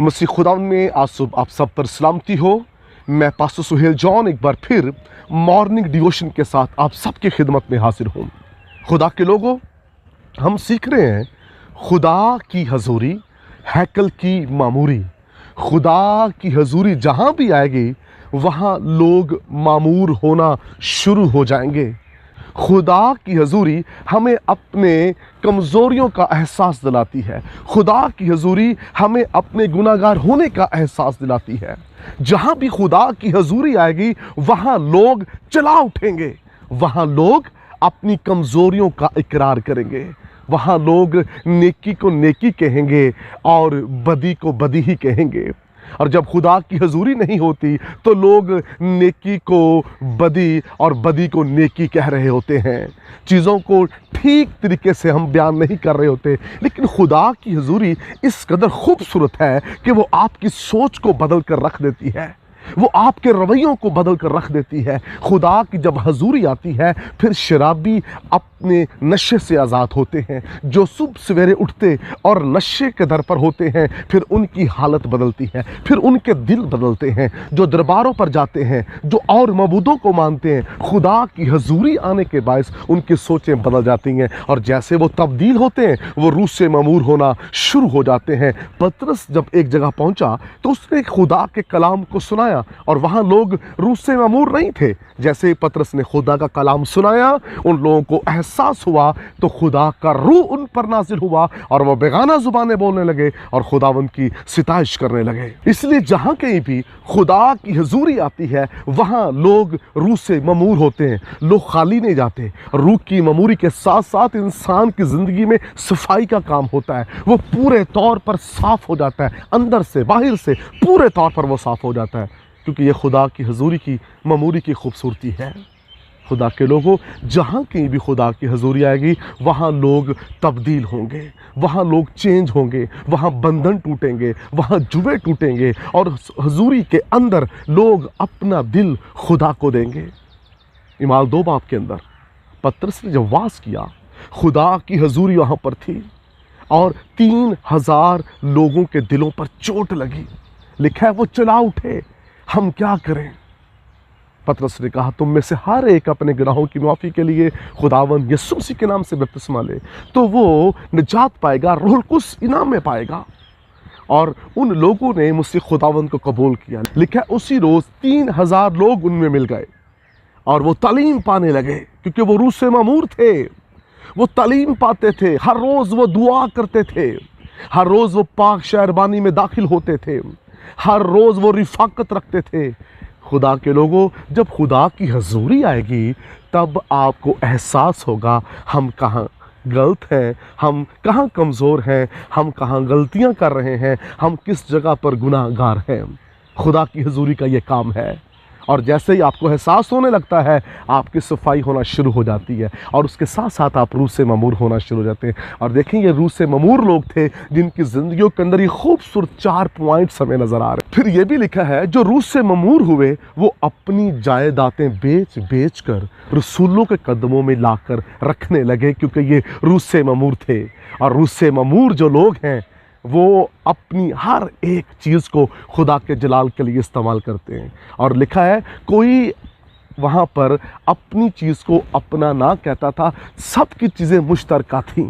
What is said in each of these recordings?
मसीह खुदा में आप सब पर सलामती हो। मैं पास्टर सुहेल जॉन एक बार फिर मॉर्निंग डिवोशन के साथ आप सबकी खिदमत में हाजिर हूँ। खुदा के लोगों, हम सीख रहे हैं खुदा की हजूरी, हैकल की मामूरी। खुदा की हजूरी जहाँ भी आएगी वहाँ लोग मामूर होना शुरू हो जाएंगे। खुदा की हजूरी हमें अपने कमज़ोरियों का एहसास दिलाती है। खुदा की हजूरी हमें अपने गुनाहगार होने का एहसास दिलाती है। जहाँ भी खुदा की हजूरी आएगी वहाँ लोग चला उठेंगे, वहाँ लोग अपनी कमज़ोरियों का इकरार करेंगे, वहाँ लोग नेकी को नेकी कहेंगे और बदी को बदी ही कहेंगे। और जब खुदा की हजूरी नहीं होती तो लोग नेकी को बदी और बदी को नेकी कह रहे होते हैं। चीज़ों को ठीक तरीके से हम बयान नहीं कर रहे होते। लेकिन खुदा की हजूरी इस कदर खूबसूरत है कि वो आपकी सोच को बदल कर रख देती है, वो आपके रवैयों को बदल कर रख देती है। खुदा की जब हजूरी आती है फिर शराबी अपने नशे से आज़ाद होते हैं। जो सुबह सवेरे उठते और नशे के दर पर होते हैं फिर उनकी हालत बदलती है, फिर उनके दिल बदलते हैं। जो दरबारों पर जाते हैं, जो और मबूदों को मानते हैं, खुदा की हजूरी आने के बायस उनकी सोचें बदल जाती हैं और जैसे वो तब्दील होते हैं वो रूह से ममूर होना शुरू हो जाते हैं। पतरस जब एक जगह पहुंचा तो उसने खुदा के कलाम को सुनाया और वहां लोग रूह से ममूर नहीं थे। जैसे पतरस ने खुदा का कलाम सुनाया उन लोगों को एहसास हुआ तो खुदा का रूह उन पर नाजिल हुआ और वो बेगाना जुबानें बोलने लगे और खुदावंद की सिताइश करने लगे। इसलिए जहां कहीं भी खुदा की हजूरी आती है वहां लोग रूह से ममूर होते हैं। लोग खाली नहीं जाते। रूह की ममूरी के साथ साथ इंसान की जिंदगी में सफाई का काम होता है। वो पूरे तौर पर साफ हो जाता है, अंदर से बाहर से पूरे तौर पर वो साफ हो जाता है, क्योंकि ये खुदा की हजूरी की ममूरी की खूबसूरती है। खुदा के लोगों, जहाँ कहीं भी खुदा की हजूरी आएगी वहाँ लोग तब्दील होंगे, वहाँ लोग चेंज होंगे, वहाँ बंधन टूटेंगे, वहाँ जुबे टूटेंगे और हजूरी के अंदर लोग अपना दिल खुदा को देंगे। इमाल 2 बाब के अंदर पतरस ने जब वास किया, खुदा की हजूरी वहाँ पर थी और 3000 लोगों के दिलों पर चोट लगी। लिखा है वो चला उठे, हम क्या करें। पतरस ने कहा तुम में से हर एक अपने गुनाहों की माफ़ी के लिए खुदावंद यीशु मसीह के नाम से बपतिस्मा ले तो वो निजात पाएगा, रूहुल कुद्स इनाम में पाएगा। और उन लोगों ने मुझसे खुदावंद को कबूल किया। लिखा है उसी रोज़ 3000 लोग उनमें मिल गए और वो तालीम पाने लगे, क्योंकि वो रूह से मामूर थे। वो तालीम पाते थे, हर रोज़ वो दुआ करते थे, हर रोज़ वो पाक शहरबानी में दाखिल होते थे, हर रोज़ वो रिफाकत रखते थे। खुदा के लोगों, जब खुदा की हजूरी आएगी तब आपको एहसास होगा हम कहाँ गलत हैं, हम कहाँ कमज़ोर हैं, हम कहाँ गलतियाँ कर रहे हैं, हम किस जगह पर गुनाहगार हैं। खुदा की हजूरी का ये काम है। और जैसे ही आपको एहसास होने लगता है आपकी सफाई होना शुरू हो जाती है और उसके साथ साथ आप रूह से ममूर होना शुरू हो जाते हैं। और देखें ये रूह से ममूर लोग थे जिनकी ज़िंदगियों के अंदर ये खूबसूरत 4 पॉइंट्स हमें नज़र आ रहे हैं। फिर ये भी लिखा है जो रूह से ममूर हुए वो अपनी जायदादें बेच बेच कर रसूलों के कदमों में लाकर रखने लगे, क्योंकि ये रूह से ममूर थे। और रूह से ममूर जो लोग हैं वो अपनी हर एक चीज़ को खुदा के जलाल के लिए इस्तेमाल करते हैं। और लिखा है कोई वहाँ पर अपनी चीज़ को अपना ना कहता था, सबकी चीज़ें मुश्तरका थीं।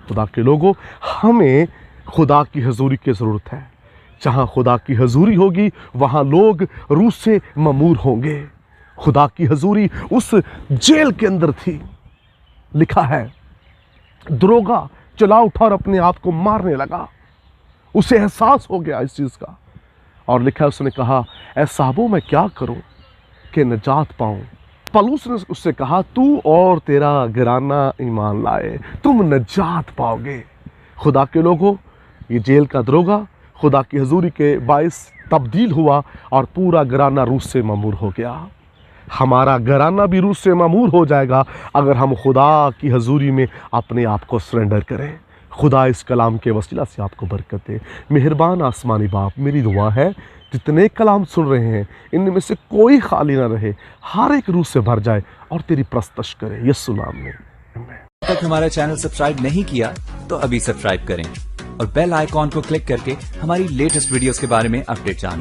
खुदा के लोगों, हमें खुदा की हजूरी की ज़रूरत है। जहाँ खुदा की हजूरी होगी वहाँ लोग रूह से ममूर होंगे। खुदा की हजूरी उस जेल के अंदर थी। लिखा है दरोगा चला उठा और अपने आप को मारने लगा। उसे एहसास हो गया इस चीज़ का और लिखा है उसने कहा ऐ साहबों मैं क्या करूं कि निजात पाऊं। पौलुस ने उससे कहा तू और तेरा घराना ईमान लाए, तुम निजात पाओगे। खुदा के लोगों, ये जेल का दरोगा खुदा की हजूरी के बायस तब्दील हुआ और पूरा घराना रूह से ममूर हो गया। हमारा घराना भी रूह से ममूर हो जाएगा अगर हम खुदा की हजूरी में अपने आप को सरेंडर करें। खुदा इस कलाम के वसीला से आपको बरकत दे। मेहरबान आसमानी बाप, मेरी दुआ है जितने कलाम सुन रहे हैं इनमें से कोई खाली ना रहे, हर एक रूह से भर जाए और तेरी प्रस्तश करे यीशु नाम में। तक हमारा चैनल सब्सक्राइब नहीं किया तो अभी सब्सक्राइब करें और बेल आइकॉन को क्लिक करके हमारी लेटेस्ट वीडियोस के बारे में अपडेट जानें।